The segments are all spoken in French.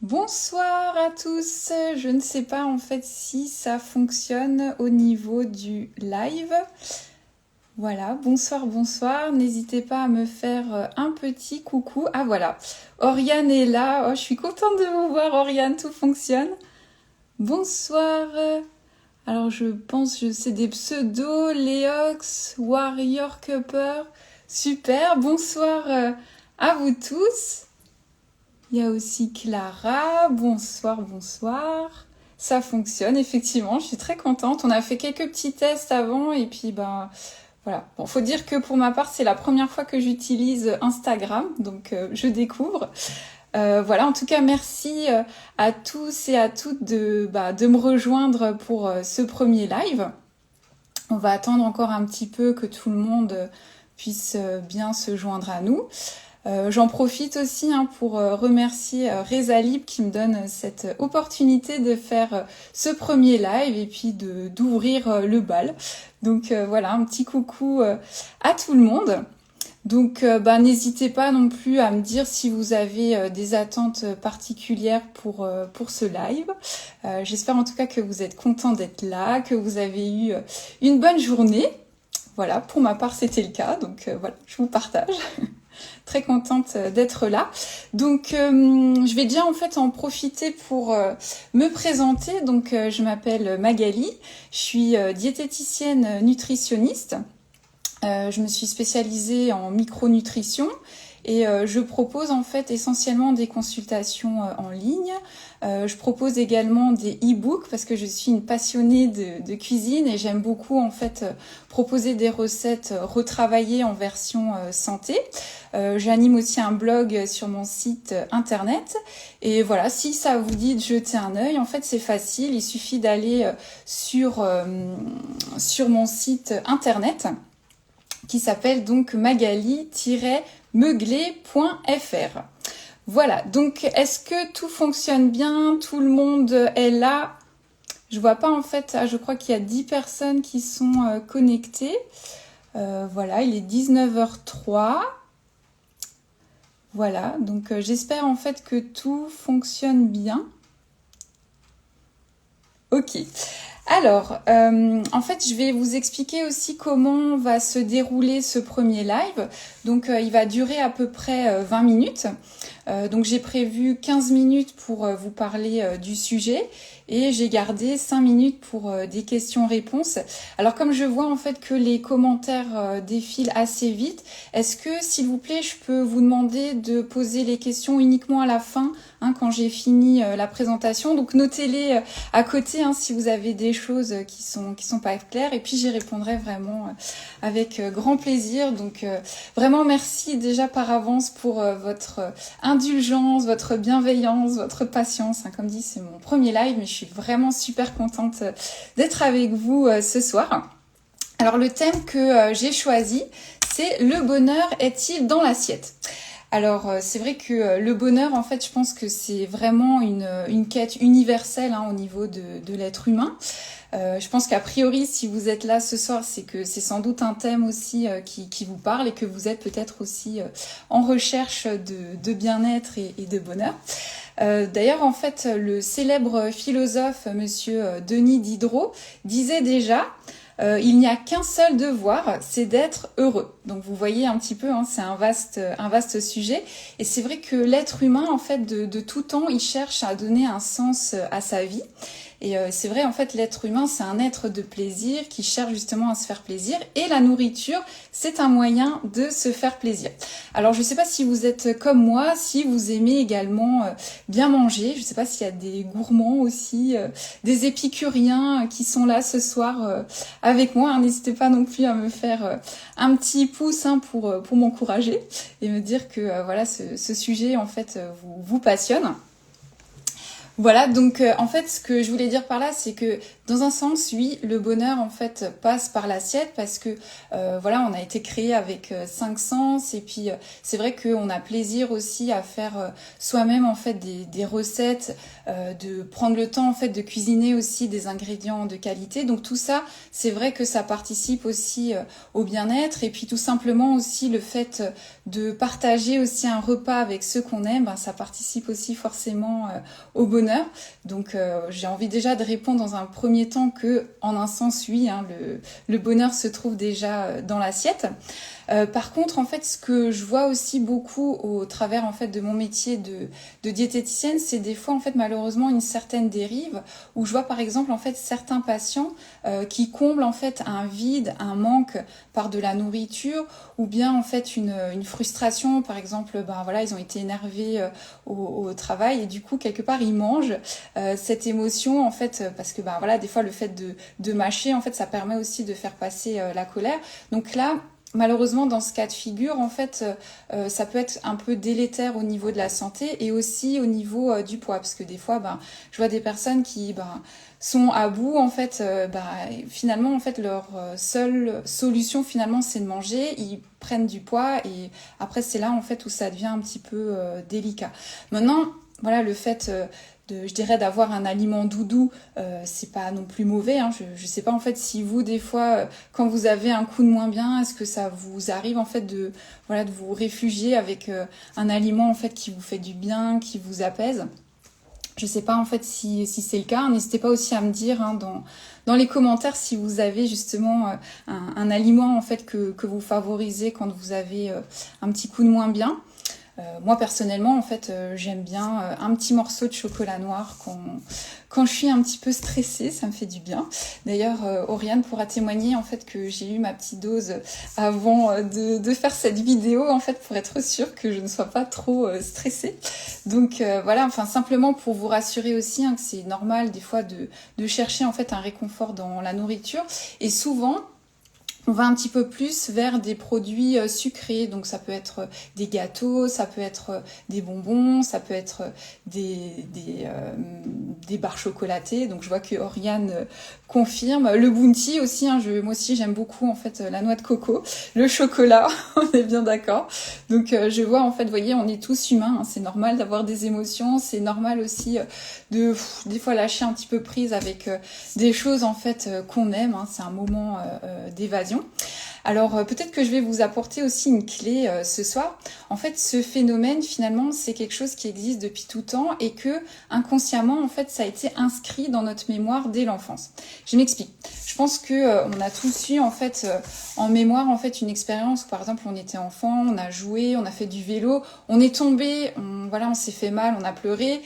Bonsoir à tous, je ne sais pas en fait si ça fonctionne au niveau du live. Voilà, bonsoir, n'hésitez pas à me faire un petit coucou. Ah voilà, Oriane est là, oh, je suis contente de vous voir Oriane, tout fonctionne. Bonsoir, alors je pense, je sais des pseudos, Leox, Warrior Cupper, super, bonsoir à vous tous. Il y a aussi Clara, bonsoir. Ça fonctionne, effectivement, je suis très contente. On a fait quelques petits tests avant et puis voilà. Bon, faut dire que pour ma part, c'est la première fois que j'utilise Instagram, donc je découvre. Voilà, en tout cas, merci à tous et à toutes de me rejoindre pour ce premier live. On va attendre encore un petit peu que tout le monde puisse bien se joindre à nous. J'en profite aussi pour remercier Rezalib qui me donne cette opportunité de faire ce premier live et puis d'ouvrir le bal. Donc voilà, un petit coucou à tout le monde. Donc n'hésitez pas non plus à me dire si vous avez des attentes particulières pour ce live. J'espère en tout cas que vous êtes contents d'être là, que vous avez eu une bonne journée. Voilà, pour ma part c'était le cas, donc voilà, je vous partage. Très contente d'être là. Donc je vais déjà en fait en profiter pour me présenter. Donc je m'appelle Magali, je suis diététicienne nutritionniste. Je me suis spécialisée en micronutrition et je propose en fait essentiellement des consultations en ligne. Je propose également des e-books parce que je suis une passionnée de cuisine et j'aime beaucoup en fait proposer des recettes retravaillées en version santé. J'anime aussi un blog sur mon site internet et voilà, si ça vous dit de jeter un œil, en fait c'est facile, il suffit d'aller sur mon site internet qui s'appelle donc magali-meuglet.fr. Voilà, donc est-ce que tout fonctionne bien? Tout le monde est là? Je vois pas en fait, je crois qu'il y a 10 personnes qui sont connectées. Voilà, il est 19h03. Voilà, donc j'espère en fait que tout fonctionne bien. Ok. Alors, en fait, je vais vous expliquer aussi comment va se dérouler ce premier live. Donc, il va durer à peu près 20 minutes. Donc, j'ai prévu 15 minutes pour vous parler du sujet et j'ai gardé 5 minutes pour des questions-réponses. Alors, comme je vois en fait que les commentaires défilent assez vite, est-ce que, s'il vous plaît, je peux vous demander de poser les questions uniquement à la fin, quand j'ai fini la présentation. Donc, notez-les à côté si vous avez des choses qui sont pas claires et puis j'y répondrai vraiment avec grand plaisir. Donc vraiment merci déjà par avance pour votre indulgence, votre bienveillance, votre patience. Comme dit, c'est mon premier live mais je suis vraiment super contente d'être avec vous ce soir. Alors le thème que j'ai choisi, c'est le bonheur est-il dans l'assiette ? Alors c'est vrai que le bonheur, en fait, je pense que c'est vraiment une quête universelle au niveau de l'être humain. Je pense qu'a priori, si vous êtes là ce soir, c'est que c'est sans doute un thème aussi qui vous parle et que vous êtes peut-être aussi en recherche de bien-être et de bonheur. D'ailleurs, en fait, le célèbre philosophe Monsieur Denis Diderot disait déjà il n'y a qu'un seul devoir, c'est d'être heureux. Donc vous voyez un petit peu, c'est un vaste sujet. Et c'est vrai que l'être humain, en fait, de tout temps, il cherche à donner un sens à sa vie. Et c'est vrai, en fait, l'être humain, c'est un être de plaisir qui cherche justement à se faire plaisir. Et la nourriture, c'est un moyen de se faire plaisir. Alors, je ne sais pas si vous êtes comme moi, si vous aimez également bien manger. Je ne sais pas s'il y a des gourmands aussi, des épicuriens qui sont là ce soir avec moi. N'hésitez pas non plus à me faire un petit pouce pour m'encourager et me dire que voilà, ce sujet, en fait, vous passionne. Voilà, donc en fait, ce que je voulais dire par là, c'est que dans un sens, oui, le bonheur en fait passe par l'assiette parce que voilà, on a été créé avec cinq sens et puis c'est vrai qu'on a plaisir aussi à faire soi-même en fait des recettes, de prendre le temps en fait de cuisiner aussi des ingrédients de qualité. Donc tout ça, c'est vrai que ça participe aussi au bien-être et puis tout simplement aussi le fait de partager aussi un repas avec ceux qu'on aime, ben, ça participe aussi forcément au bonheur. Donc j'ai envie déjà de répondre dans un premier temps que, en un sens, oui, hein, le bonheur se trouve déjà dans l'assiette. Par contre, en fait, ce que je vois aussi beaucoup au travers en fait de mon métier de diététicienne, c'est des fois en fait malheureusement une certaine dérive où je vois par exemple en fait certains patients qui comblent en fait un vide, un manque par de la nourriture ou bien en fait une frustration. Par exemple, ben voilà, ils ont été énervés au travail et du coup quelque part ils mangent cette émotion en fait parce que ben voilà, des fois le fait de mâcher en fait ça permet aussi de faire passer la colère. Donc là, malheureusement, dans ce cas de figure, en fait, ça peut être un peu délétère au niveau de la santé et aussi au niveau du poids, parce que des fois, ben, je vois des personnes qui sont à bout, en fait, finalement, en fait, leur seule solution, finalement, c'est de manger. Ils prennent du poids et après, c'est là, en fait, où ça devient un petit peu délicat. Maintenant, voilà, le fait je dirais d'avoir un aliment doudou, c'est pas non plus mauvais. Hein. Je sais pas en fait si vous des fois quand vous avez un coup de moins bien, est-ce que ça vous arrive en fait de vous réfugier avec un aliment en fait qui vous fait du bien, qui vous apaise. Je sais pas en fait si c'est le cas. N'hésitez pas aussi à me dire hein, dans les commentaires si vous avez justement un aliment en fait que vous favorisez quand vous avez un petit coup de moins bien. Moi personnellement en fait j'aime bien un petit morceau de chocolat noir quand je suis un petit peu stressée, ça me fait du bien. D'ailleurs Oriane pourra témoigner en fait que j'ai eu ma petite dose avant de faire cette vidéo en fait pour être sûre que je ne sois pas trop stressée. Donc voilà, enfin simplement pour vous rassurer aussi hein, que c'est normal des fois de chercher en fait un réconfort dans la nourriture et souvent on va un petit peu plus vers des produits sucrés, donc ça peut être des gâteaux, ça peut être des bonbons, ça peut être des barres chocolatées. Donc je vois que Oriane confirme. Le bounty aussi, hein, moi aussi j'aime beaucoup en fait la noix de coco, le chocolat, on est bien d'accord. Donc je vois en fait, vous voyez, on est tous humains, hein, c'est normal d'avoir des émotions, c'est normal aussi des fois lâcher un petit peu prise avec des choses en fait qu'on aime, hein, c'est un moment d'évasion. Alors peut-être que je vais vous apporter aussi une clé ce soir. En fait, ce phénomène finalement, c'est quelque chose qui existe depuis tout temps et que inconsciemment, en fait, ça a été inscrit dans notre mémoire dès l'enfance. Je m'explique. Je pense que on a tous eu en fait en mémoire en fait une expérience où par exemple on était enfant, on a joué, on a fait du vélo, on est tombé, on s'est fait mal, on a pleuré.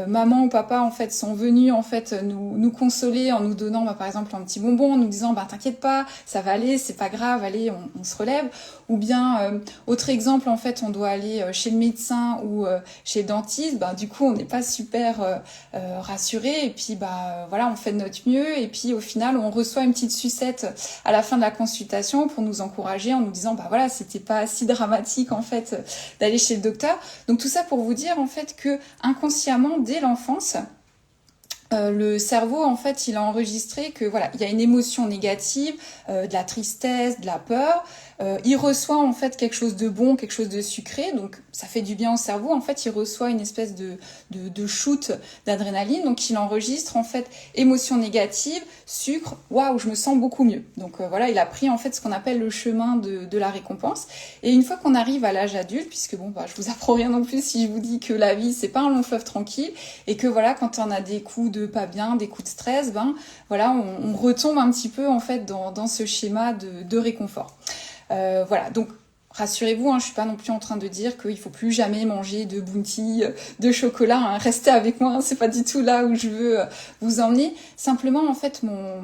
Maman ou papa en fait sont venus en fait nous consoler en nous donnant par exemple un petit bonbon, en nous disant t'inquiète pas, ça va aller, c'est pas grave, allez, on se relève. Ou bien autre exemple en fait, on doit aller chez le médecin ou chez le dentiste, du coup on n'est pas super rassuré et puis voilà, on fait de notre mieux et puis au final on reçoit une petite sucette à la fin de la consultation pour nous encourager en nous disant voilà, c'était pas si dramatique en fait d'aller chez le docteur. Donc tout ça pour vous dire en fait que inconsciemment dès l'enfance, le cerveau en fait il a enregistré que voilà, il y a une émotion négative, de la tristesse, de la peur. Il reçoit en fait quelque chose de bon, quelque chose de sucré, donc ça fait du bien au cerveau. En fait, il reçoit une espèce de shoot d'adrénaline, donc il enregistre en fait émotion négative, sucre, waouh, je me sens beaucoup mieux. Donc voilà, il a pris en fait ce qu'on appelle le chemin de la récompense. Et une fois qu'on arrive à l'âge adulte, puisque je vous apprends rien non plus si je vous dis que la vie c'est pas un long fleuve tranquille et que voilà, quand on a des coups de pas bien, des coups de stress, voilà, on retombe un petit peu en fait dans ce schéma de réconfort. Voilà, donc rassurez-vous, je suis pas non plus en train de dire qu'il faut plus jamais manger de bounty, de chocolat, restez avec moi, c'est pas du tout là où je veux vous emmener. Simplement, en fait, mon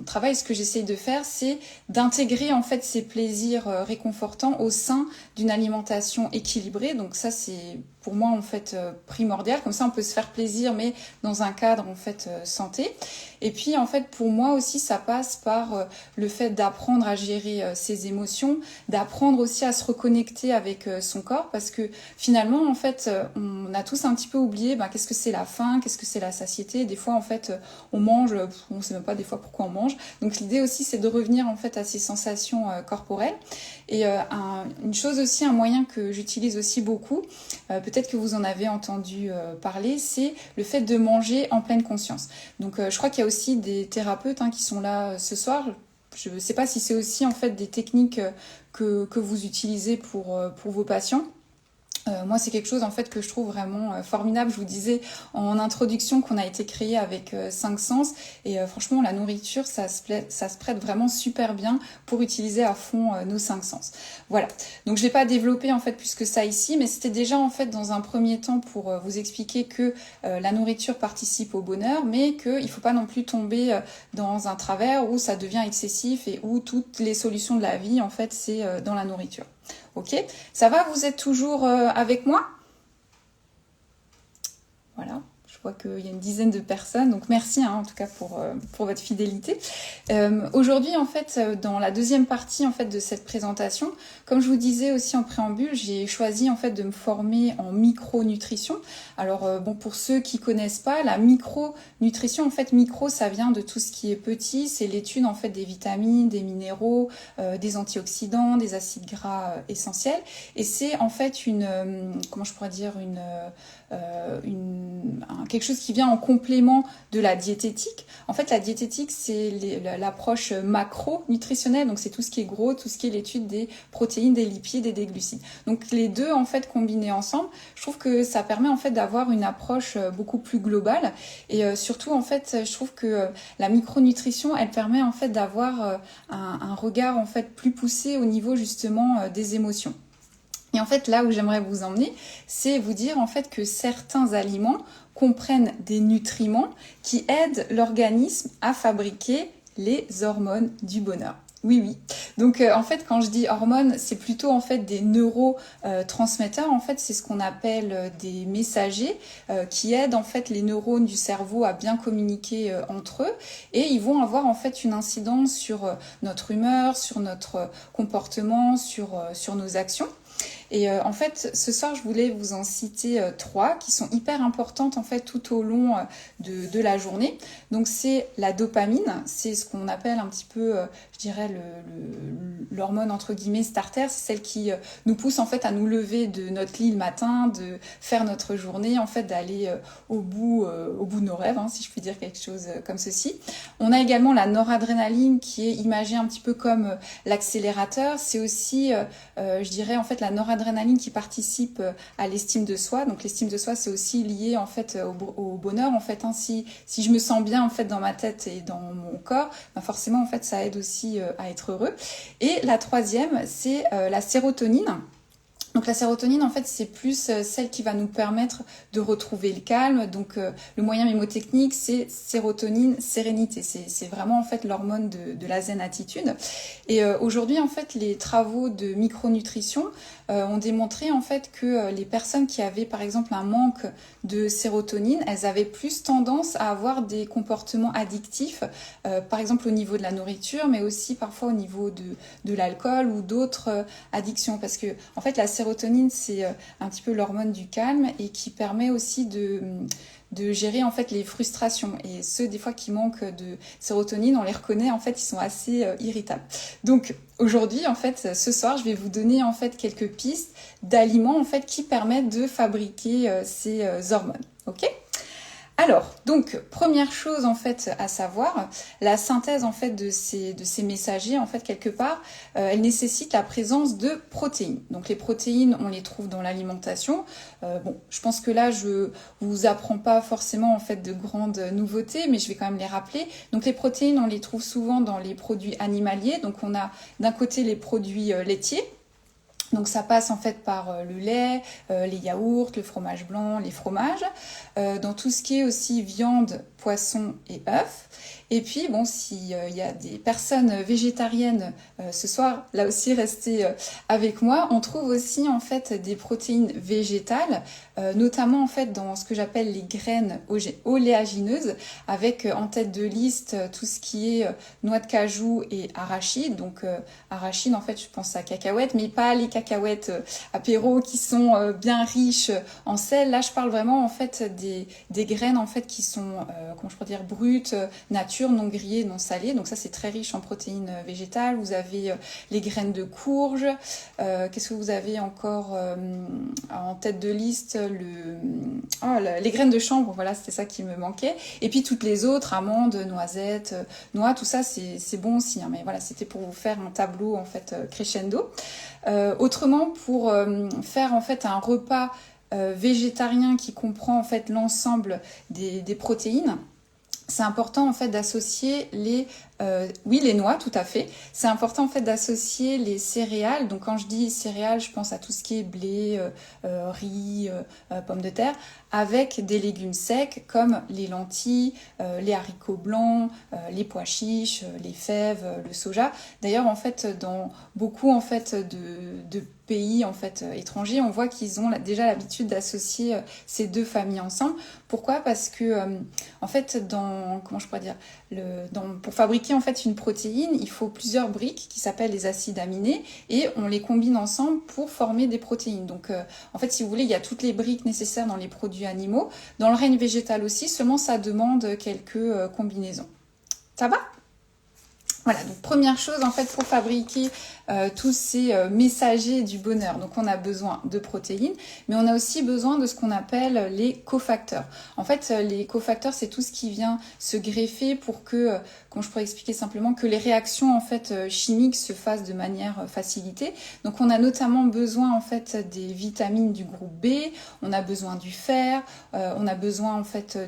travail, ce que j'essaye de faire, c'est d'intégrer en fait ces plaisirs réconfortants au sein d'une alimentation équilibrée. Donc ça, c'est pour moi en fait primordial. Comme ça on peut se faire plaisir mais dans un cadre en fait santé. Et puis en fait pour moi aussi ça passe par le fait d'apprendre à gérer ses émotions, d'apprendre aussi à se reconnecter avec son corps, parce que finalement en fait on a tous un petit peu oublié qu'est-ce que c'est la faim, qu'est-ce que c'est la satiété. Des fois en fait on mange, on sait même pas des fois pourquoi on mange. Donc l'idée aussi c'est de revenir en fait à ces sensations corporelles. Et une chose aussi, un moyen que j'utilise aussi beaucoup, peut-être que vous en avez entendu parler, c'est le fait de manger en pleine conscience. Donc je crois qu'il y a aussi des thérapeutes qui sont là ce soir. Je ne sais pas si c'est aussi en fait des techniques que vous utilisez pour vos patients. Moi, c'est quelque chose en fait que je trouve vraiment formidable. Je vous disais en introduction qu'on a été créé avec 5 sens et franchement, la nourriture, ça se prête vraiment super bien pour utiliser à fond nos 5 sens. Voilà. Donc, je l'ai pas développé en fait plus que ça ici, mais c'était déjà en fait dans un premier temps pour vous expliquer que la nourriture participe au bonheur, mais qu'il faut pas non plus tomber dans un travers où ça devient excessif et où toutes les solutions de la vie en fait c'est dans la nourriture. Ok, ça va, vous êtes toujours avec moi? Voilà, je vois qu'il y a une dizaine de personnes, donc merci en tout cas pour votre fidélité. Aujourd'hui, en fait, dans la deuxième partie en fait de cette présentation, comme je vous disais aussi en préambule, j'ai choisi en fait de me former en micronutrition. Alors bon, pour ceux qui connaissent pas, la micronutrition, en fait, micro, ça vient de tout ce qui est petit, c'est l'étude en fait des vitamines, des minéraux, des antioxydants, des acides gras essentiels, et c'est en fait comment je pourrais dire, quelque chose qui vient en complément de la diététique. En fait, la diététique, c'est l'approche macro-nutritionnelle, donc c'est tout ce qui est gros, tout ce qui est l'étude des protéines, des lipides et des glucides. Donc les deux, en fait, combinés ensemble, je trouve que ça permet en fait d'avoir une approche beaucoup plus globale, et surtout, en fait, je trouve que la micronutrition, elle permet en fait d'avoir un regard en fait plus poussé au niveau justement des émotions. Et en fait, là où j'aimerais vous emmener, c'est vous dire en fait que certains aliments comprennent des nutriments qui aident l'organisme à fabriquer les hormones du bonheur. Oui, oui. Donc en fait, quand je dis hormones, c'est plutôt en fait des neurotransmetteurs. En fait, c'est ce qu'on appelle des messagers qui aident en fait les neurones du cerveau à bien communiquer entre eux, et ils vont avoir en fait une incidence sur notre humeur, sur notre comportement, sur nos actions. Et en fait, ce soir, je voulais vous en citer 3 qui sont hyper importantes en fait tout au long de la journée. Donc c'est la dopamine, c'est ce qu'on appelle un petit peu, je dirais, l'hormone entre guillemets starter, c'est celle qui nous pousse en fait à nous lever de notre lit le matin, de faire notre journée, en fait d'aller au bout de nos rêves, si je puis dire quelque chose comme ceci. On a également la noradrénaline qui est imagée un petit peu comme l'accélérateur. C'est aussi, je dirais en fait la noradrénaline qui participe à l'estime de soi. Donc l'estime de soi, c'est aussi lié en fait au bonheur. En fait, si je me sens bien en fait dans ma tête et dans mon corps, forcément en fait ça aide aussi à être heureux. Et la troisième, c'est la sérotonine. Donc la sérotonine, en fait, c'est plus celle qui va nous permettre de retrouver le calme. Donc le moyen mnémotechnique, c'est sérotonine, sérénité. C'est vraiment en fait l'hormone de la zen attitude. Et aujourd'hui, en fait, les travaux de micronutrition ont démontré en fait que les personnes qui avaient par exemple un manque de sérotonine, elles avaient plus tendance à avoir des comportements addictifs, par exemple au niveau de la nourriture, mais aussi parfois au niveau de l'alcool ou d'autres addictions. Parce que en fait, la sérotonine, c'est un petit peu l'hormone du calme et qui permet aussi de gérer en fait les frustrations, et ceux des fois qui manquent de sérotonine, on les reconnaît, en fait ils sont assez irritables. Donc aujourd'hui en fait ce soir je vais vous donner en fait quelques pistes d'aliments en fait qui permettent de fabriquer ces hormones. Ok ? Alors, donc, première chose en fait à savoir, la synthèse en fait de ces messagers, en fait quelque part, elle nécessite la présence de protéines. Donc les protéines, on les trouve dans l'alimentation. Bon, je pense que là, je vous apprends pas forcément en fait de grandes nouveautés, mais je vais quand même les rappeler. Donc les protéines, on les trouve souvent dans les produits animaliers. Donc on a d'un côté les produits laitiers. Donc ça passe en fait par le lait, les yaourts, le fromage blanc, les fromages, dans tout ce qui est aussi viande, poisson et œufs. Et puis bon, s'il y a des personnes végétariennes ce soir, là aussi restez avec moi, on trouve aussi en fait des protéines végétales, notamment en fait dans ce que j'appelle les graines oléagineuses, avec en tête de liste tout ce qui est noix de cajou et arachide. Donc arachide en fait je pense à cacahuètes, mais pas les cacahuètes apéro qui sont bien riches en sel. Là je parle vraiment en fait des graines en fait qui sont comment je pourrais dire brutes, nature, non grillées, non salées. Donc ça c'est très riche en protéines végétales. Vous avez les graines de courge. Qu'est-ce que vous avez encore en tête de liste les graines de chanvre, voilà, c'était ça qui me manquait. Et puis toutes les autres, amandes, noisettes, noix, tout ça c'est bon aussi, hein, mais voilà, c'était pour vous faire un tableau en fait crescendo. Autrement, pour faire en fait un repas végétarien qui comprend en fait l'ensemble des protéines, c'est important en fait d'associer les noix, tout à fait. C'est important en fait d'associer les céréales. Donc quand je dis céréales, je pense à tout ce qui est blé, riz, pommes de terre, avec des légumes secs comme les lentilles, les haricots blancs, les pois chiches, les fèves, le soja. D'ailleurs en fait dans beaucoup en fait de pays en fait étrangers, on voit qu'ils ont déjà l'habitude d'associer ces deux familles ensemble. Pourquoi ? Parce que en fait pour fabriquer en fait une protéine, il faut plusieurs briques qui s'appellent les acides aminés et on les combine ensemble pour former des protéines. Donc en fait si vous voulez, il y a toutes les briques nécessaires dans les produits animaux, dans le règne végétal aussi, seulement ça demande quelques combinaisons. Ça va ? Voilà, donc première chose en fait pour fabriquer tous ces messagers du bonheur. Donc on a besoin de protéines, mais on a aussi besoin de ce qu'on appelle les cofacteurs. En fait, les cofacteurs, c'est tout ce qui vient se greffer pour que, comment je pourrais expliquer simplement, que les réactions en fait chimiques se fassent de manière facilitée. Donc on a notamment besoin en fait des vitamines du groupe B, on a besoin du fer, on a besoin en fait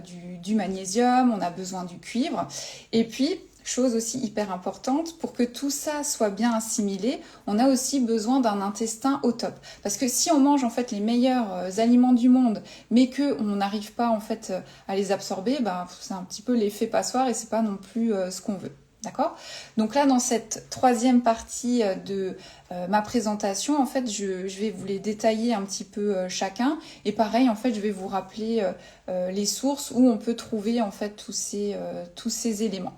du magnésium, on a besoin du cuivre, et puis chose aussi hyper importante, pour que tout ça soit bien assimilé, on a aussi besoin d'un intestin au top. Parce que si on mange en fait les meilleurs aliments du monde, mais que on n'arrive pas en fait à les absorber, c'est un petit peu l'effet passoire et c'est pas non plus ce qu'on veut. D'accord ? Donc là, dans cette troisième partie de ma présentation, en fait, je vais vous les détailler un petit peu chacun. Et pareil, en fait, je vais vous rappeler les sources où on peut trouver en fait tous ces éléments.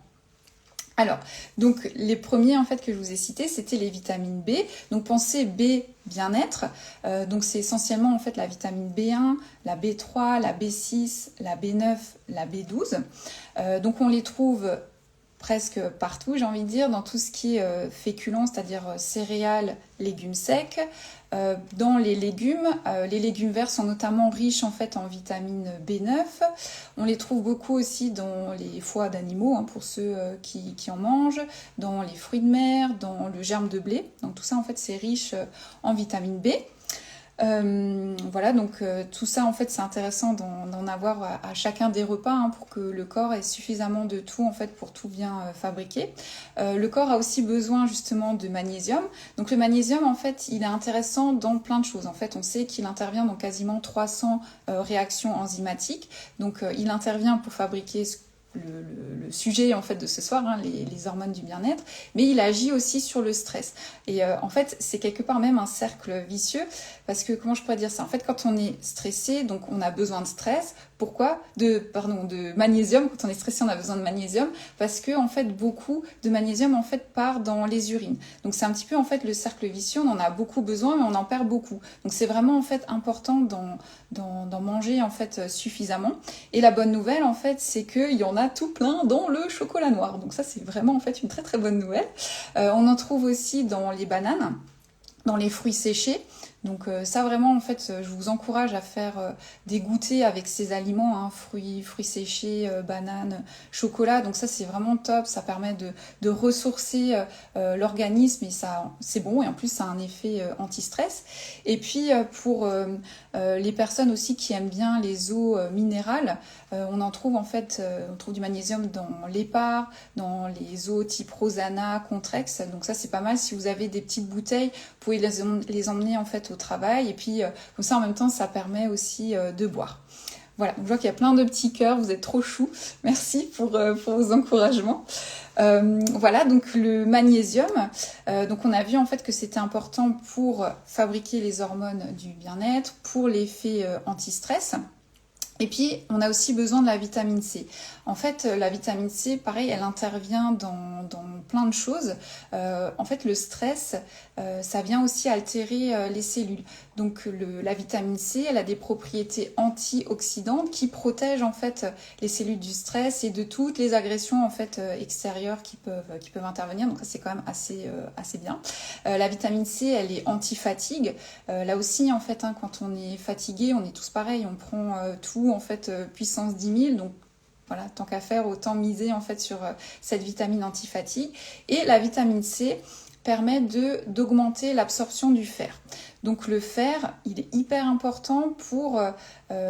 Alors, donc les premiers en fait que je vous ai cités, c'était les vitamines B. Donc pensez B bien-être. Donc c'est essentiellement en fait la vitamine B1, la B3, la B6, la B9, la B12. Donc on les trouve presque partout, j'ai envie de dire, dans tout ce qui est féculent, c'est-à-dire céréales, légumes secs. Dans les légumes verts sont notamment riches en fait en vitamine B9. On les trouve beaucoup aussi dans les foies d'animaux, pour ceux qui en mangent, dans les fruits de mer, dans le germe de blé. Donc tout ça en fait c'est riche en vitamine B. Voilà, donc tout ça en fait c'est intéressant d'en avoir à chacun des repas pour que le corps ait suffisamment de tout en fait pour tout bien fabriquer. Le corps a aussi besoin justement de magnésium. Donc le magnésium en fait il est intéressant dans plein de choses. En fait on sait qu'il intervient dans quasiment 300 réactions enzymatiques. Donc il intervient pour fabriquer le sujet en fait de ce soir, les hormones du bien-être, mais il agit aussi sur le stress. Et en fait, c'est quelque part même un cercle vicieux, parce que comment je pourrais dire ça ? En fait, quand on est stressé, donc on a besoin de stress. Pourquoi ? De magnésium. Quand on est stressé, on a besoin de magnésium, parce que en fait, beaucoup de magnésium en fait part dans les urines. Donc c'est un petit peu en fait le cercle vicieux. On en a beaucoup besoin, mais on en perd beaucoup. Donc c'est vraiment en fait important d'en manger en fait suffisamment. Et la bonne nouvelle en fait, c'est qu'il y en a tout plein dans le chocolat noir. Donc ça c'est vraiment en fait une très très bonne nouvelle. On en trouve aussi dans les bananes, dans les fruits séchés. Donc ça vraiment en fait je vous encourage à faire des goûters avec ces aliments, hein, fruits séchés, bananes, chocolat. Donc ça c'est vraiment top, ça permet de ressourcer l'organisme et ça c'est bon et en plus ça a un effet anti-stress. Et puis pour les personnes aussi qui aiment bien les eaux minérales, on en trouve en fait, on trouve du magnésium dans l'épar, dans les eaux type Rosana, Contrex. Donc ça c'est pas mal si vous avez des petites bouteilles, vous pouvez les emmener en fait au travail et puis comme ça en même temps ça permet aussi de boire. Voilà, donc je vois qu'il y a plein de petits cœurs, vous êtes trop choux. Merci pour vos encouragements. Voilà, donc le magnésium, donc on a vu en fait que c'était important pour fabriquer les hormones du bien-être, pour l'effet anti-stress. Et puis, on a aussi besoin de la vitamine C. En fait, la vitamine C, pareil, elle intervient dans plein de choses. En fait, le stress, ça vient aussi altérer les cellules. Donc, la vitamine C, elle a des propriétés antioxydantes qui protègent en fait les cellules du stress et de toutes les agressions en fait extérieures qui peuvent intervenir. Donc, ça c'est quand même assez bien. La vitamine C, elle est anti-fatigue. Là aussi, en fait, hein, quand on est fatigué, on est tous pareils. On prend tout en fait puissance 10 000. Donc voilà, tant qu'à faire, autant miser en fait sur cette vitamine anti-fatigue. Et la vitamine C permet d'augmenter l'absorption du fer. Donc le fer, il est hyper important pour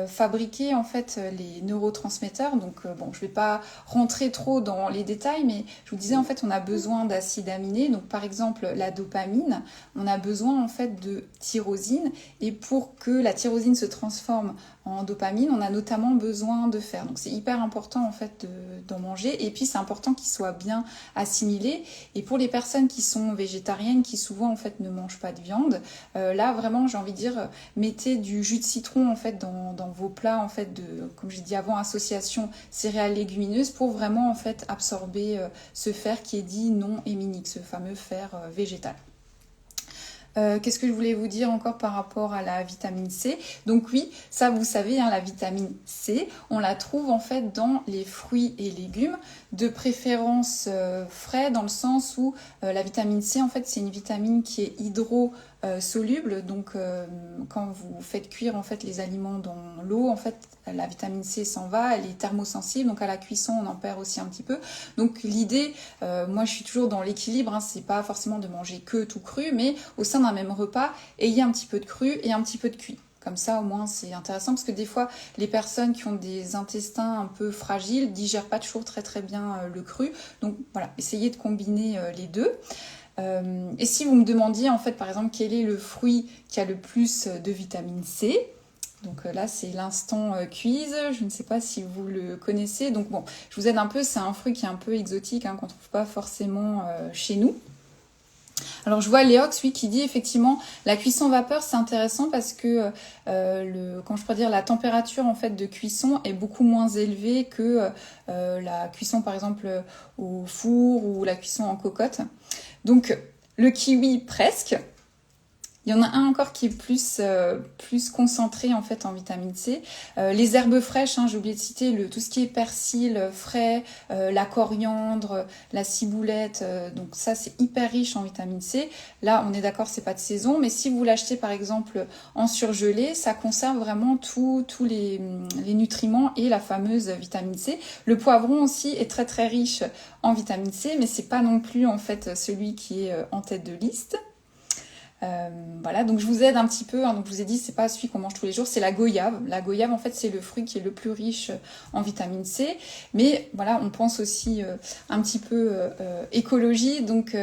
fabriquer en fait les neurotransmetteurs. Donc bon, je vais pas rentrer trop dans les détails, mais je vous disais en fait on a besoin d'acides aminés. Donc par exemple la dopamine, on a besoin en fait de tyrosine. Et pour que la tyrosine se transforme en dopamine, on a notamment besoin de fer. Donc c'est hyper important en fait d'en manger. Et puis c'est important qu'il soit bien assimilé. Et pour les personnes qui sont végétariennes, qui souvent en fait ne mangent pas de viande, là vraiment j'ai envie de dire mettez du jus de citron en fait dans vos plats en fait comme j'ai dit avant, association céréales légumineuses pour vraiment en fait absorber ce fer qui est dit non héminique, ce fameux fer végétal. Qu'est-ce que je voulais vous dire encore par rapport à la vitamine C? Donc oui, ça vous savez, hein, la vitamine C, on la trouve en fait dans les fruits et légumes, de préférence frais, dans le sens où la vitamine C, en fait, c'est une vitamine qui est hydrosoluble. Donc quand vous faites cuire en fait les aliments dans l'eau, en fait, la vitamine C s'en va, elle est thermosensible, donc à la cuisson, on en perd aussi un petit peu. Donc l'idée, moi je suis toujours dans l'équilibre, hein, c'est pas forcément de manger que tout cru, mais au sein d'un même repas, ayez un petit peu de cru et un petit peu de cuit. Comme ça, au moins, c'est intéressant parce que des fois, les personnes qui ont des intestins un peu fragiles digèrent pas toujours très très bien le cru. Donc voilà, essayez de combiner les deux. Et si vous me demandiez, en fait, par exemple, quel est le fruit qui a le plus de vitamine C, donc là, c'est l'instant quiz. Je ne sais pas si vous le connaissez. Donc bon, je vous aide un peu. C'est un fruit qui est un peu exotique, hein, qu'on ne trouve pas forcément chez nous. Alors je vois Léox, oui, qui dit effectivement la cuisson vapeur, c'est intéressant parce que quand je pourrais dire la température en fait de cuisson est beaucoup moins élevée que la cuisson par exemple au four ou la cuisson en cocotte. Donc le kiwi presque. Il y en a un encore qui est plus concentré en fait en vitamine C. Les herbes fraîches, hein, j'ai oublié de citer tout ce qui est persil frais, la coriandre, la ciboulette. Donc ça c'est hyper riche en vitamine C. Là on est d'accord, c'est pas de saison, mais si vous l'achetez par exemple en surgelé, ça conserve vraiment tous les nutriments et la fameuse vitamine C. Le poivron aussi est très très riche en vitamine C, mais c'est pas non plus en fait celui qui est en tête de liste. Voilà, donc je vous aide un petit peu, hein, donc je vous ai dit c'est pas celui qu'on mange tous les jours, c'est la goyave. La goyave en fait c'est le fruit qui est le plus riche en vitamine C, mais voilà on pense aussi un petit peu écologie, donc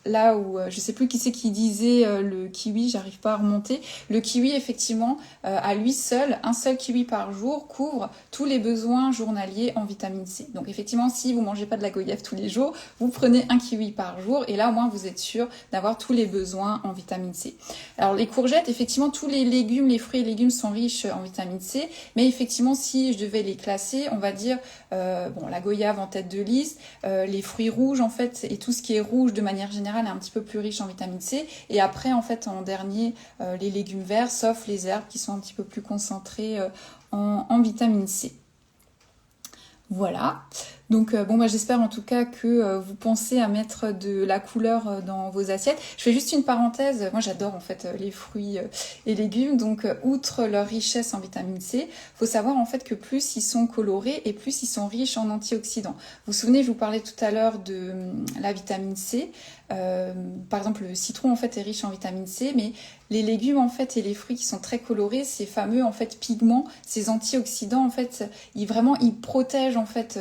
là où je sais plus qui c'est qui disait le kiwi, j'arrive pas à remonter, le kiwi effectivement à lui seul, un seul kiwi par jour couvre tous les besoins journaliers en vitamine C. Donc effectivement si vous mangez pas de la goyave tous les jours, vous prenez un kiwi par jour et là au moins vous êtes sûr d'avoir tous les besoins en vitamine C. Alors les courgettes, effectivement, tous les légumes, les fruits et légumes sont riches en vitamine C, mais effectivement, si je devais les classer, on va dire, la goyave en tête de liste, les fruits rouges, en fait, et tout ce qui est rouge, de manière générale, est un petit peu plus riche en vitamine C, et après, en fait, en dernier, les légumes verts, sauf les herbes qui sont un petit peu plus concentrées en vitamine C. Voilà, Donc bon, bah, j'espère en tout cas que vous pensez à mettre de la couleur dans vos assiettes. Je fais juste une parenthèse, moi j'adore en fait les fruits et légumes, donc outre leur richesse en vitamine C, faut savoir en fait que plus ils sont colorés et plus ils sont riches en antioxydants. Vous vous souvenez, je vous parlais tout à l'heure de la vitamine C. Par exemple, le citron en fait est riche en vitamine C, mais les légumes en fait et les fruits qui sont très colorés, ces fameux en fait pigments, ces antioxydants en fait, ils protègent en fait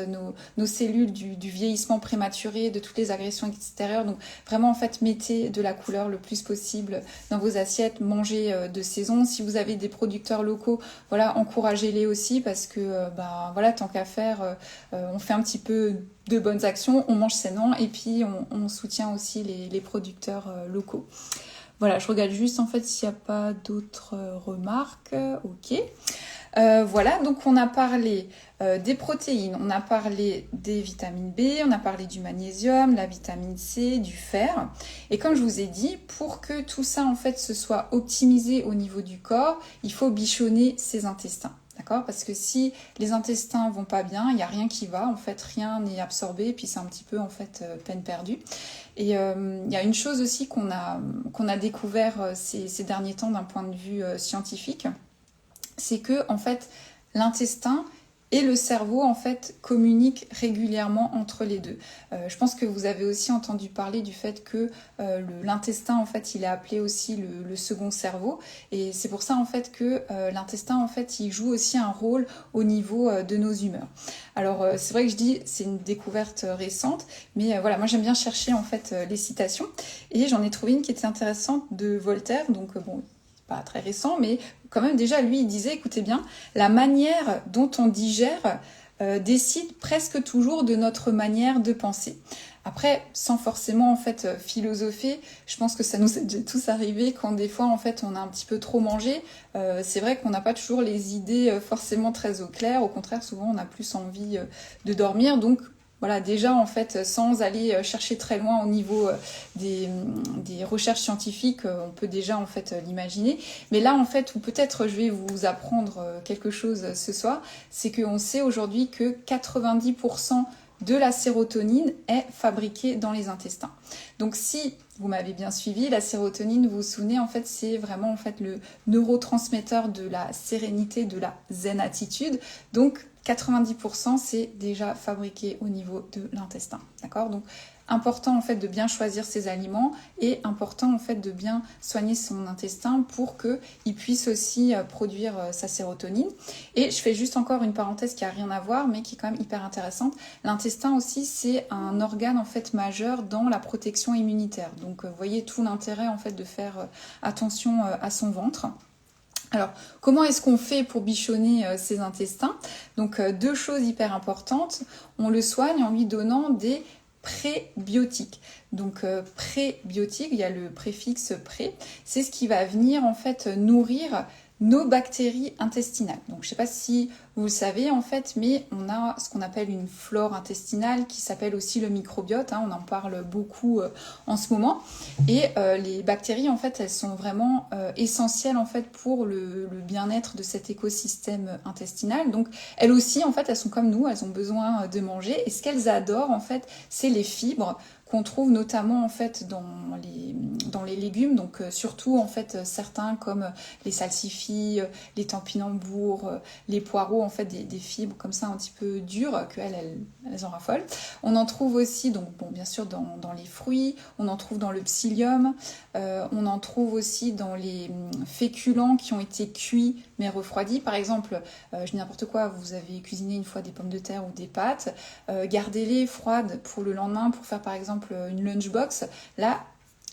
nos cellules du vieillissement prématuré, de toutes les agressions extérieures. Donc vraiment en fait mettez de la couleur le plus possible dans vos assiettes, mangez de saison. Si vous avez des producteurs locaux, voilà, encouragez-les aussi parce que bah voilà, tant qu'à faire, on fait un petit peu de bonnes actions, on mange sainement et puis on soutient aussi les producteurs locaux. Voilà, je regarde juste en fait s'il n'y a pas d'autres remarques. Ok. Voilà, donc on a parlé des protéines, on a parlé des vitamines B, on a parlé du magnésium, la vitamine C, du fer. Et comme je vous ai dit, pour que tout ça en fait se soit optimisé au niveau du corps, il faut bichonner ses intestins. D'accord? Parce que si les intestins vont pas bien, il n'y a rien qui va, en fait rien n'est absorbé, puis c'est un petit peu en fait peine perdue. Et il y a une chose aussi qu'on a découvert ces derniers temps d'un point de vue scientifique, c'est que en fait l'intestin et le cerveau en fait communiquent régulièrement entre les deux. Je pense que vous avez aussi entendu parler du fait que l'intestin en fait il est appelé aussi le second cerveau, et c'est pour ça en fait que l'intestin en fait il joue aussi un rôle au niveau de nos humeurs. Alors c'est vrai que je dis c'est une découverte récente, mais voilà, moi j'aime bien chercher en fait les citations, et j'en ai trouvé une qui était intéressante de Voltaire, donc bon, pas très récent, mais quand même déjà lui il disait, écoutez bien, la manière dont on digère décide presque toujours de notre manière de penser. Après, sans forcément en fait philosopher, je pense que ça nous est tous arrivé quand des fois en fait on a un petit peu trop mangé. C'est vrai qu'on n'a pas toujours les idées forcément très au clair. Au contraire, souvent on a plus envie de dormir. Donc voilà, déjà en fait, sans aller chercher très loin au niveau des recherches scientifiques, on peut déjà en fait l'imaginer. Mais là en fait, ou peut-être je vais vous apprendre quelque chose ce soir, c'est qu'on sait aujourd'hui que 90% de la sérotonine est fabriquée dans les intestins. Donc si vous m'avez bien suivi, la sérotonine, vous vous souvenez, en fait, c'est vraiment en fait le neurotransmetteur de la sérénité, de la zen attitude. Donc 90% c'est déjà fabriqué au niveau de l'intestin. D'accord? Donc important en fait de bien choisir ses aliments, et important en fait de bien soigner son intestin pour qu'il puisse aussi produire sa sérotonine. Et je fais juste encore une parenthèse qui a rien à voir mais qui est quand même hyper intéressante. L'intestin aussi c'est un organe en fait majeur dans la protection immunitaire. Donc vous voyez tout l'intérêt en fait de faire attention à son ventre. Alors, comment est-ce qu'on fait pour bichonner ses intestins? Donc, deux choses hyper importantes. On le soigne en lui donnant des prébiotiques. Donc, prébiotiques, il y a le préfixe pré, c'est ce qui va venir en fait nourrir nos bactéries intestinales. Donc je ne sais pas si vous le savez en fait, mais on a ce qu'on appelle une flore intestinale qui s'appelle aussi le microbiote, on en parle beaucoup en ce moment. Et les bactéries en fait, elles sont vraiment essentielles en fait pour le bien-être de cet écosystème intestinal. Donc elles aussi en fait, elles sont comme nous, elles ont besoin de manger, et ce qu'elles adorent en fait, c'est les fibres qu'on trouve notamment en fait dans les légumes, donc surtout en fait certains comme les salsifis, les topinambours, les poireaux, en fait des fibres comme ça un petit peu dures qu'elles en raffolent. On en trouve aussi, donc bon, bien sûr dans les fruits, on en trouve dans le psyllium, on en trouve aussi dans les féculents qui ont été cuits mais refroidis. Par exemple, je dis n'importe quoi, vous avez cuisiné une fois des pommes de terre ou des pâtes, gardez-les froides pour le lendemain pour faire par exemple une lunchbox. Là,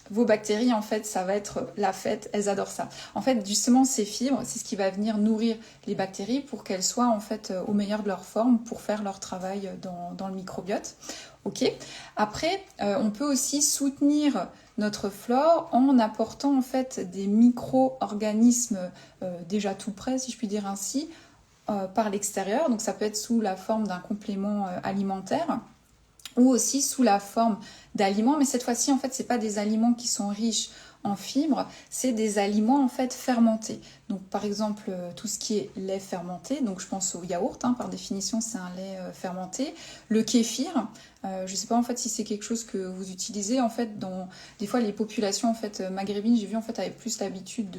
vos bactéries, en fait, ça va être la fête, elles adorent ça. En fait, justement, ces fibres, c'est ce qui va venir nourrir les bactéries pour qu'elles soient, en fait, au meilleur de leur forme pour faire leur travail dans le microbiote. Ok. Après, on peut aussi soutenir notre flore en apportant, en fait, des micro-organismes déjà tout prêts, si je puis dire ainsi, par l'extérieur. Donc, ça peut être sous la forme d'un complément alimentaire, ou aussi sous la forme d'aliments, mais cette fois-ci en fait c'est pas des aliments qui sont riches en fibres, c'est des aliments en fait fermentés. Donc par exemple tout ce qui est lait fermenté, donc je pense au yaourt, par définition c'est un lait fermenté, le kéfir. Je ne sais pas en fait si c'est quelque chose que vous utilisez en fait dans des fois les populations en fait maghrébines, j'ai vu en fait avaient plus l'habitude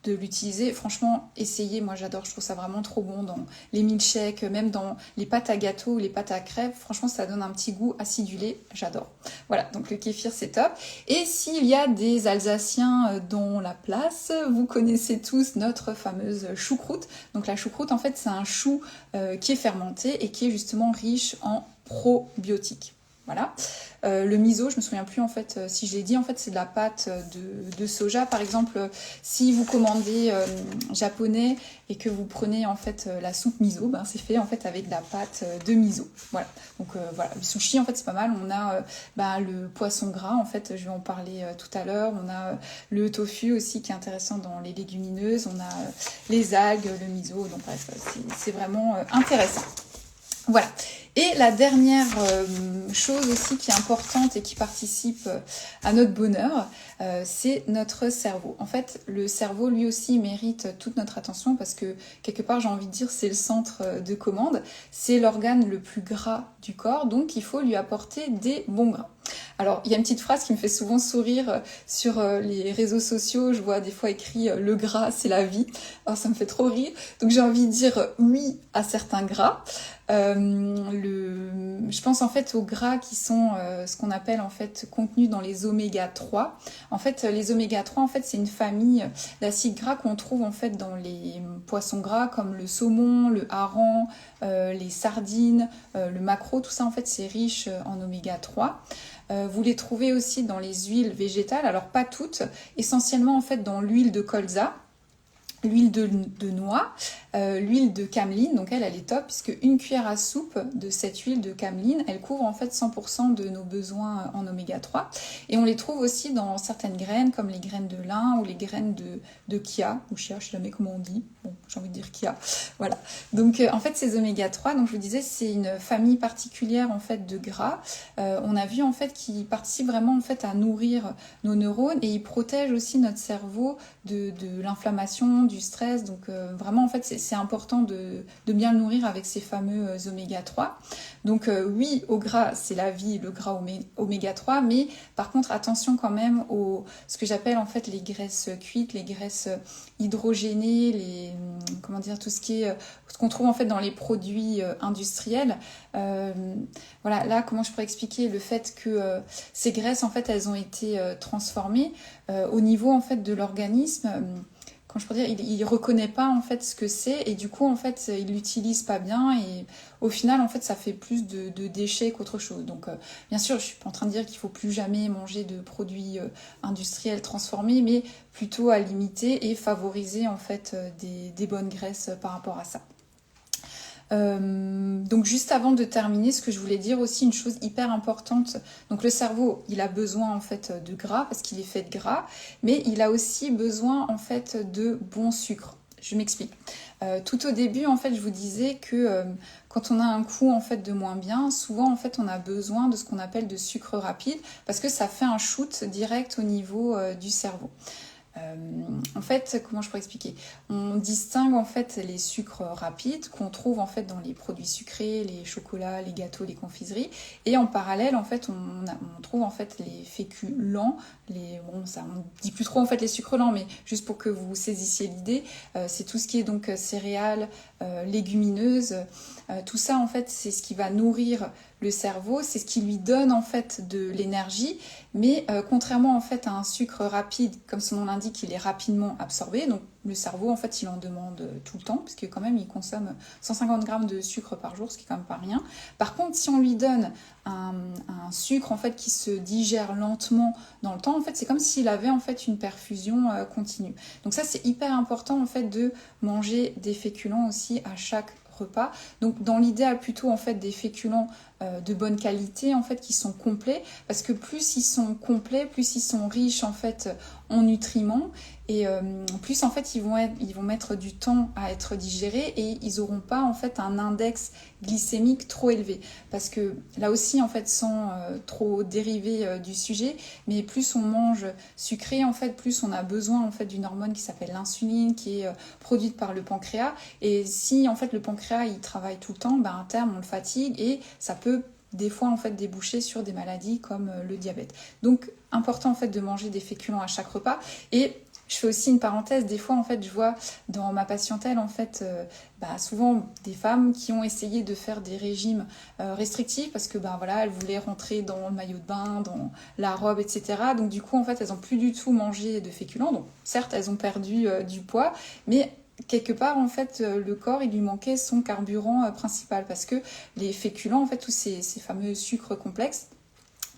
de l'utiliser. Franchement, essayez, moi j'adore, je trouve ça vraiment trop bon dans les milkshakes, même dans les pâtes à gâteau ou les pâtes à crêpes. Franchement, ça donne un petit goût acidulé, j'adore. Voilà, donc le kéfir c'est top. Et s'il y a des Alsaciens dans la place, vous connaissez tous notre fameuse choucroute. Donc la choucroute en fait c'est un chou qui est fermenté et qui est justement riche en probiotiques. Voilà. Le miso, je me souviens plus en fait si je l'ai dit, en fait c'est de la pâte de soja. Par exemple, si vous commandez japonais et que vous prenez en fait la soupe miso, ben, c'est fait en fait avec de la pâte de miso. Voilà. Donc voilà, le sushi en fait c'est pas mal. On a le poisson gras en fait, je vais en parler tout à l'heure. On a le tofu aussi qui est intéressant dans les légumineuses. On a les algues, le miso. Donc bref, c'est vraiment intéressant. Voilà. Et la dernière chose aussi qui est importante et qui participe à notre bonheur, c'est notre cerveau. En fait, le cerveau, lui aussi, mérite toute notre attention parce que, quelque part, j'ai envie de dire, c'est le centre de commande. C'est l'organe le plus gras du corps, donc il faut lui apporter des bons gras. Alors, il y a une petite phrase qui me fait souvent sourire sur les réseaux sociaux. Je vois des fois écrit « le gras, c'est la vie ». Alors, ça me fait trop rire. Donc, j'ai envie de dire oui à certains gras. Je pense en fait aux gras qui sont ce qu'on appelle en fait contenus dans les oméga 3. En fait, les oméga 3, en fait, c'est une famille d'acides gras qu'on trouve en fait dans les poissons gras comme le saumon, le hareng, les sardines, le maquereau. Tout ça, en fait, c'est riche en oméga 3. Vous les trouvez aussi dans les huiles végétales, alors pas toutes, essentiellement en fait dans l'huile de colza, l'huile de noix, l'huile de cameline, donc elle est top, puisque une cuillère à soupe de cette huile de cameline, elle couvre en fait 100% de nos besoins en oméga 3. Et on les trouve aussi dans certaines graines, comme les graines de lin ou les graines de chia, ou chia, je sais jamais comment on dit, bon, j'ai envie de dire chia, voilà. Donc en fait ces oméga 3, donc je vous disais, c'est une famille particulière en fait de gras. On a vu en fait qu'ils participent vraiment en fait à nourrir nos neurones et ils protègent aussi notre cerveau de l'inflammation, du stress. Donc vraiment en fait c'est important de bien le nourrir avec ces fameux oméga 3. Donc oui, au gras c'est la vie, le gras oméga 3, mais par contre attention quand même ce que j'appelle en fait les graisses cuites, les graisses hydrogénées, tout ce qu'on trouve en fait dans les produits industriels. Voilà, là comment je pourrais expliquer le fait que ces graisses en fait elles ont été transformées au niveau en fait de l'organisme. Quand je pourrais dire, il reconnaît pas en fait ce que c'est et du coup en fait il l'utilise pas bien et au final en fait ça fait plus de déchets qu'autre chose. Donc bien sûr je suis pas en train de dire qu'il faut plus jamais manger de produits industriels transformés, mais plutôt à limiter et favoriser en fait des bonnes graisses par rapport à ça. Donc juste avant de terminer, ce que je voulais dire aussi, une chose hyper importante, donc le cerveau il a besoin en fait de gras parce qu'il est fait de gras, mais il a aussi besoin en fait de bons sucres. Je m'explique. Tout au début en fait je vous disais que quand on a un coup en fait de moins bien, souvent en fait on a besoin de ce qu'on appelle de sucre rapide parce que ça fait un shoot direct au niveau du cerveau. En fait, comment je pourrais expliquer? On distingue en fait les sucres rapides qu'on trouve en fait dans les produits sucrés, les chocolats, les gâteaux, les confiseries, et en parallèle en fait on trouve en fait les féculents, on dit plus trop en fait les sucres lents, mais juste pour que vous saisissiez l'idée, c'est tout ce qui est donc céréales, légumineuses, tout ça en fait c'est ce qui va nourrir le cerveau, c'est ce qui lui donne en fait de l'énergie, mais contrairement en fait à un sucre rapide, comme son nom l'indique, il est rapidement absorbé, donc le cerveau en fait il en demande tout le temps, parce que quand même il consomme 150 grammes de sucre par jour, ce qui est quand même pas rien. Par contre, si on lui donne un sucre en fait qui se digère lentement dans le temps, en fait c'est comme s'il avait en fait une perfusion continue. Donc ça c'est hyper important en fait de manger des féculents aussi à chaque repas. Donc dans l'idéal plutôt en fait des féculents de bonne qualité en fait qui sont complets, parce que plus ils sont complets, plus ils sont riches en fait en nutriments. Et plus en fait ils vont mettre du temps à être digérés et ils n'auront pas en fait un index glycémique trop élevé. Parce que là aussi en fait sans trop dériver du sujet, mais plus on mange sucré en fait, plus on a besoin en fait d'une hormone qui s'appelle l'insuline qui est produite par le pancréas. Et si en fait le pancréas il travaille tout le temps, ben, à terme on le fatigue et ça peut des fois en fait déboucher sur des maladies comme le diabète. Donc important en fait de manger des féculents à chaque repas. Et je fais aussi une parenthèse, des fois en fait je vois dans ma patientèle en fait souvent des femmes qui ont essayé de faire des régimes restrictifs parce que voilà, elles voulaient rentrer dans le maillot de bain, dans la robe, etc. Donc du coup en fait elles n'ont plus du tout mangé de féculents. Donc certes elles ont perdu du poids, mais quelque part en fait le corps il lui manquait son carburant principal parce que les féculents en fait tous ces fameux sucres complexes,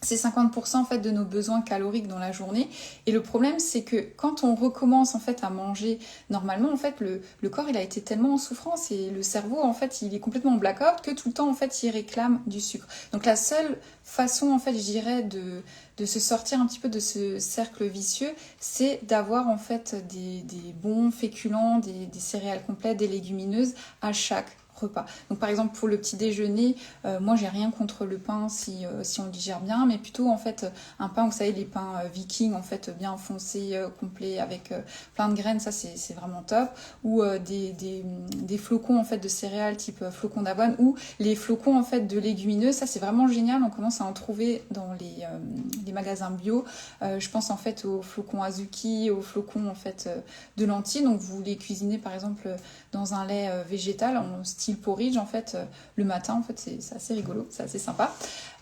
c'est 50% en fait de nos besoins caloriques dans la journée. Et le problème, c'est que quand on recommence en fait à manger normalement, en fait, le corps il a été tellement en souffrance et le cerveau en fait il est complètement en blackout que tout le temps en fait il réclame du sucre. Donc la seule façon en fait, je dirais, de se sortir un petit peu de ce cercle vicieux, c'est d'avoir en fait des bons féculents, des céréales complètes, des légumineuses à chaque repas. Donc par exemple pour le petit déjeuner, moi j'ai rien contre le pain si on le digère bien, mais plutôt en fait un pain, vous savez les pains vikings en fait bien foncés, complets avec plein de graines, ça c'est vraiment top. Ou des flocons en fait de céréales type flocons d'avoine ou les flocons en fait de légumineuses, ça c'est vraiment génial, on commence à en trouver dans les magasins bio. Je pense en fait aux flocons azuki, aux flocons en fait de lentilles, donc vous les cuisinez par exemple dans un lait végétal en style porridge en fait le matin, en fait c'est assez rigolo, c'est assez sympa.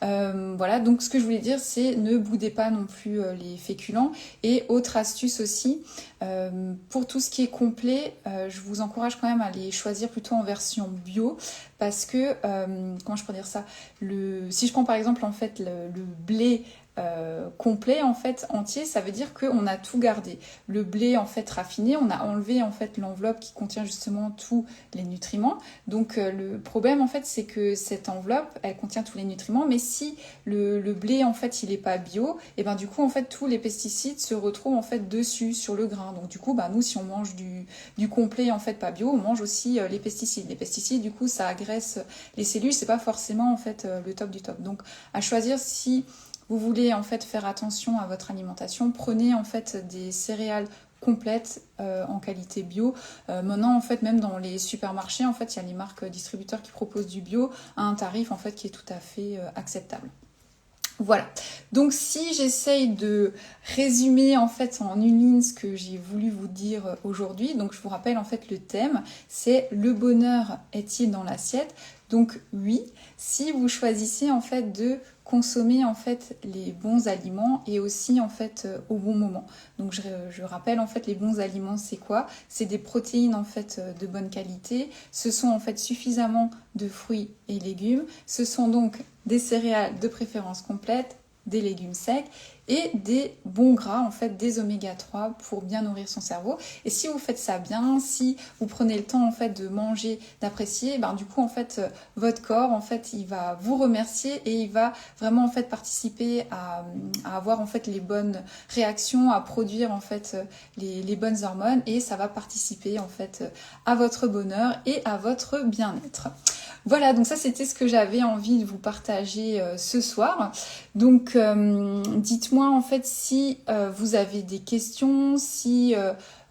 Voilà, donc ce que je voulais dire c'est ne boudez pas non plus les féculents. Et autre astuce aussi, pour tout ce qui est complet, je vous encourage quand même à les choisir plutôt en version bio parce que, comment je peux dire ça, si je prends par exemple en fait le blé complet en fait entier, ça veut dire qu'on a tout gardé. Le blé en fait raffiné, on a enlevé en fait l'enveloppe qui contient justement tous les nutriments. Donc le problème en fait c'est que cette enveloppe elle contient tous les nutriments, mais si le blé en fait il est pas bio, et ben du coup en fait tous les pesticides se retrouvent en fait dessus sur le grain. Donc du coup nous si on mange du complet en fait pas bio, on mange aussi les pesticides. Les pesticides du coup ça agresse les cellules, c'est pas forcément en fait le top du top. Donc à choisir, si vous voulez en fait faire attention à votre alimentation, prenez en fait des céréales complètes en qualité bio. Maintenant en fait même dans les supermarchés en fait il y a les marques distributeurs qui proposent du bio à un tarif en fait qui est tout à fait acceptable. Voilà, donc si j'essaye de résumer en fait en une ligne ce que j'ai voulu vous dire aujourd'hui, donc je vous rappelle en fait le thème, c'est le bonheur est-il dans l'assiette? Donc oui, si vous choisissez en fait de consommer en fait les bons aliments et aussi en fait au bon moment. Donc je rappelle en fait les bons aliments c'est quoi? C'est des protéines en fait de bonne qualité, ce sont en fait suffisamment de fruits et légumes, ce sont donc des céréales de préférence complète, des légumes secs et des bons gras, en fait des oméga 3 pour bien nourrir son cerveau. Et si vous faites ça bien, si vous prenez le temps en fait de manger, d'apprécier, du coup en fait votre corps en fait il va vous remercier et il va vraiment en fait participer à avoir en fait les bonnes réactions, à produire en fait les bonnes hormones et ça va participer en fait à votre bonheur et à votre bien-être. Voilà, donc ça c'était ce que j'avais envie de vous partager ce soir. Donc dites-moi en fait si vous avez des questions, si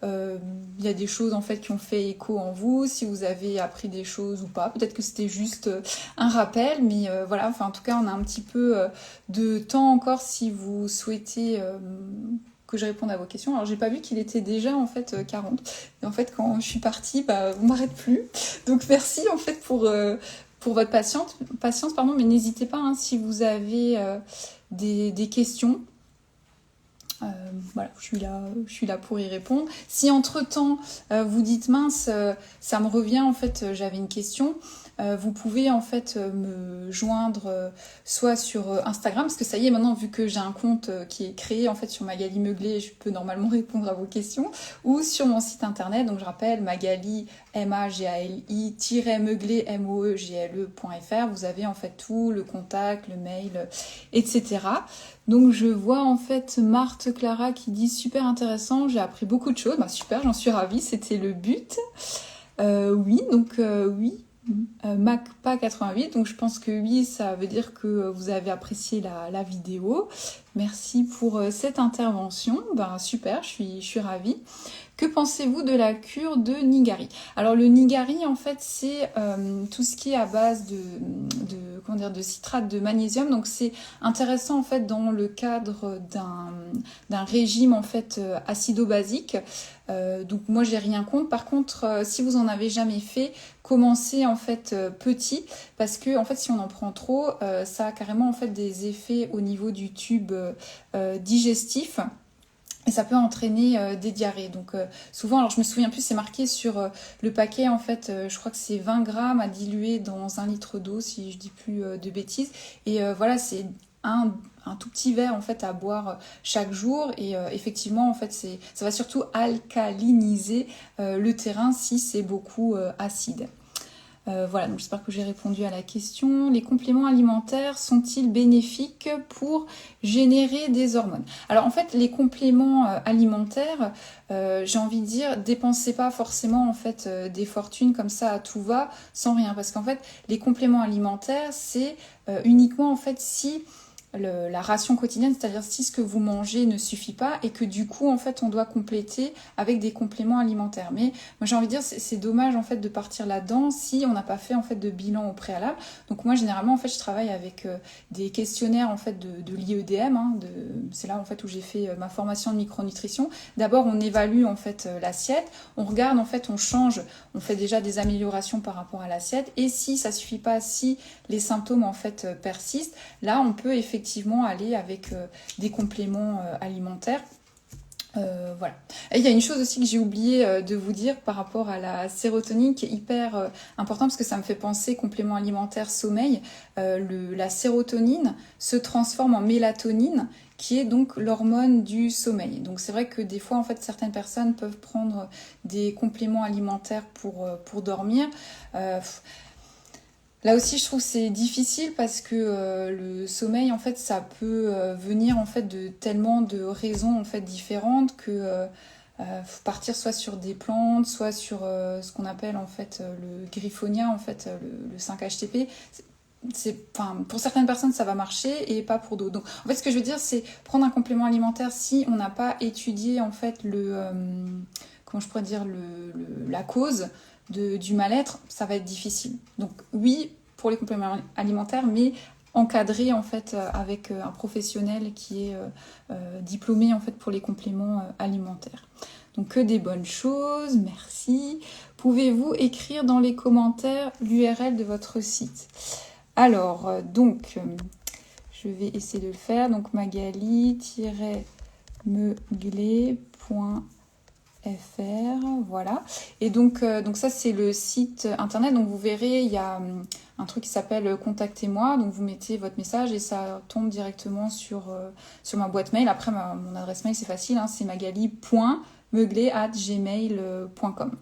il y a des choses en fait qui ont fait écho en vous, si vous avez appris des choses ou pas. Peut-être que c'était juste un rappel, mais voilà, enfin en tout cas on a un petit peu de temps encore si vous souhaitez que je réponde à vos questions. Alors j'ai pas vu qu'il était déjà en fait 40. Et en fait quand je suis partie, on m'arrête plus. Donc merci en fait pour votre patience pardon, mais n'hésitez pas si vous avez des questions. Voilà, je suis là pour y répondre. Si entre-temps vous dites mince, ça me revient en fait, j'avais une question. Vous pouvez en fait me joindre soit sur Instagram, parce que ça y est maintenant, vu que j'ai un compte qui est créé en fait sur Magali Meuglé, je peux normalement répondre à vos questions, ou sur mon site internet, donc je rappelle Magali magali-meuglé moegle.fr. Vous avez en fait tout, le contact, le mail, etc. Donc je vois en fait Marthe Clara qui dit super intéressant, j'ai appris beaucoup de choses. Bah super, j'en suis ravie, c'était le but. Oui, donc oui. Macpa 88, donc je pense que oui, ça veut dire que vous avez apprécié la vidéo. Merci pour cette intervention. Ben super, je suis ravie. Que pensez-vous de la cure de Nigari? Alors le Nigari en fait c'est tout ce qui est à base comment dire, de citrate de magnésium, donc c'est intéressant en fait dans le cadre d'un régime en fait acido-basique. Donc moi j'ai rien contre. Par contre si vous en avez jamais fait, commencez en fait petit, parce que en fait si on en prend trop, ça a carrément en fait des effets au niveau du tube digestif. Et ça peut entraîner des diarrhées. Donc souvent, alors je me souviens plus, c'est marqué sur le paquet, en fait, je crois que c'est 20 grammes à diluer dans 1 litre d'eau, si je dis plus de bêtises. Et voilà, c'est un tout petit verre en fait à boire chaque jour. Et effectivement, en fait, ça va surtout alcaliniser le terrain si c'est beaucoup acide. Voilà, donc j'espère que j'ai répondu à la question. Les compléments alimentaires sont-ils bénéfiques pour générer des hormones? Alors en fait, les compléments alimentaires, j'ai envie de dire, dépensez pas forcément en fait des fortunes comme ça à tout va, sans rien. Parce qu'en fait, les compléments alimentaires, c'est uniquement en fait si la ration quotidienne, c'est-à-dire si ce que vous mangez ne suffit pas et que du coup en fait on doit compléter avec des compléments alimentaires. Mais moi j'ai envie de dire c'est dommage en fait de partir là-dedans si on n'a pas fait en fait de bilan au préalable. Donc moi généralement en fait je travaille avec des questionnaires en fait de l'IEDM, hein, c'est là en fait où j'ai fait ma formation de micronutrition. D'abord on évalue en fait l'assiette, on regarde en fait, on change, on fait déjà des améliorations par rapport à l'assiette, et si ça suffit pas, si les symptômes en fait persistent, là on peut effectivement aller avec des compléments alimentaires. Voilà. Et il y a une chose aussi que j'ai oublié de vous dire par rapport à la sérotonine qui est hyper importante, parce que ça me fait penser complément alimentaire sommeil. La sérotonine se transforme en mélatonine, qui est donc l'hormone du sommeil. Donc c'est vrai que des fois en fait certaines personnes peuvent prendre des compléments alimentaires pour dormir. Là aussi, je trouve que c'est difficile parce que le sommeil, en fait, ça peut venir en fait de tellement de raisons en fait différentes que faut partir soit sur des plantes, soit sur ce qu'on appelle en fait le griffonia, en fait le 5-HTP. Enfin, pour certaines personnes, ça va marcher et pas pour d'autres. Donc, en fait, ce que je veux dire, c'est prendre un complément alimentaire si on n'a pas étudié en fait comment je pourrais dire la cause du mal-être, ça va être difficile. Donc oui, pour les compléments alimentaires, mais encadré en fait avec un professionnel qui est diplômé en fait pour les compléments alimentaires. Donc que des bonnes choses, merci. Pouvez-vous écrire dans les commentaires l'URL de votre site? Alors, je vais essayer de le faire. Donc magali-meuglé.fr. Voilà. Et donc ça c'est le site internet. Donc vous verrez, il y a un truc qui s'appelle contactez-moi. Donc vous mettez votre message et ça tombe directement sur ma boîte mail. Après mon adresse mail c'est facile, hein, c'est magali.meuglé@gmail.com.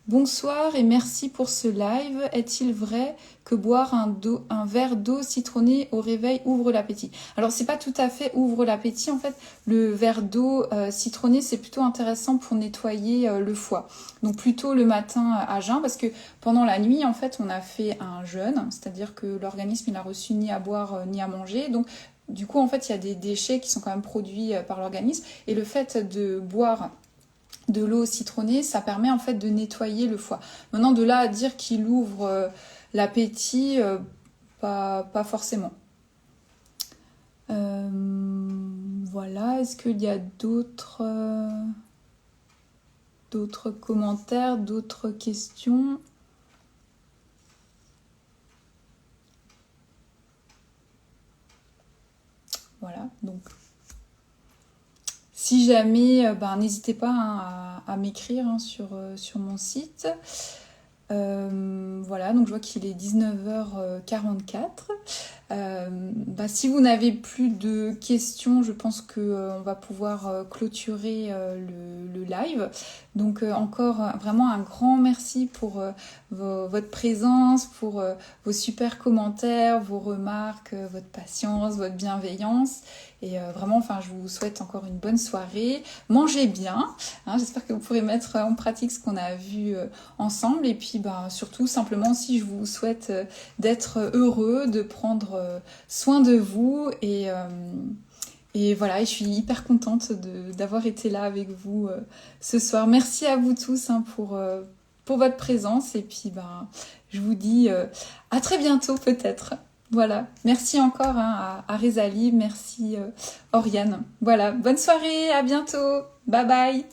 Bonsoir et merci pour ce live. Est-il vrai que boire un verre d'eau citronnée au réveil ouvre l'appétit? Alors c'est pas tout à fait ouvre l'appétit, en fait le verre d'eau citronnée c'est plutôt intéressant pour nettoyer le foie. Donc plutôt le matin à jeun, parce que pendant la nuit en fait on a fait un jeûne, c'est-à-dire que l'organisme il a reçu ni à boire ni à manger, donc du coup en fait il y a des déchets qui sont quand même produits par l'organisme, et le fait de boire de l'eau citronnée, ça permet en fait de nettoyer le foie. Maintenant, de là à dire qu'il ouvre l'appétit, pas forcément. Voilà, est-ce qu'il y a d'autres commentaires, d'autres questions? Voilà, donc si jamais, n'hésitez pas hein, à m'écrire hein, sur mon site. Voilà, donc je vois qu'il est 19h44. Si vous n'avez plus de questions, je pense qu'on va pouvoir clôturer le live. Donc encore vraiment un grand merci pour votre présence, pour vos super commentaires, vos remarques, votre patience, votre bienveillance. Et vraiment, je vous souhaite encore une bonne soirée. Mangez bien. J'espère que vous pourrez mettre en pratique ce qu'on a vu ensemble. Et puis surtout, simplement, si je vous souhaite d'être heureux, de prendre soin de vous. Et voilà, et je suis hyper contente d'avoir été là avec vous ce soir. Merci à vous tous pour votre présence. Et puis, je vous dis à très bientôt peut-être. Voilà, merci encore à Rezali, merci Oriane. Voilà, bonne soirée, à bientôt. Bye bye.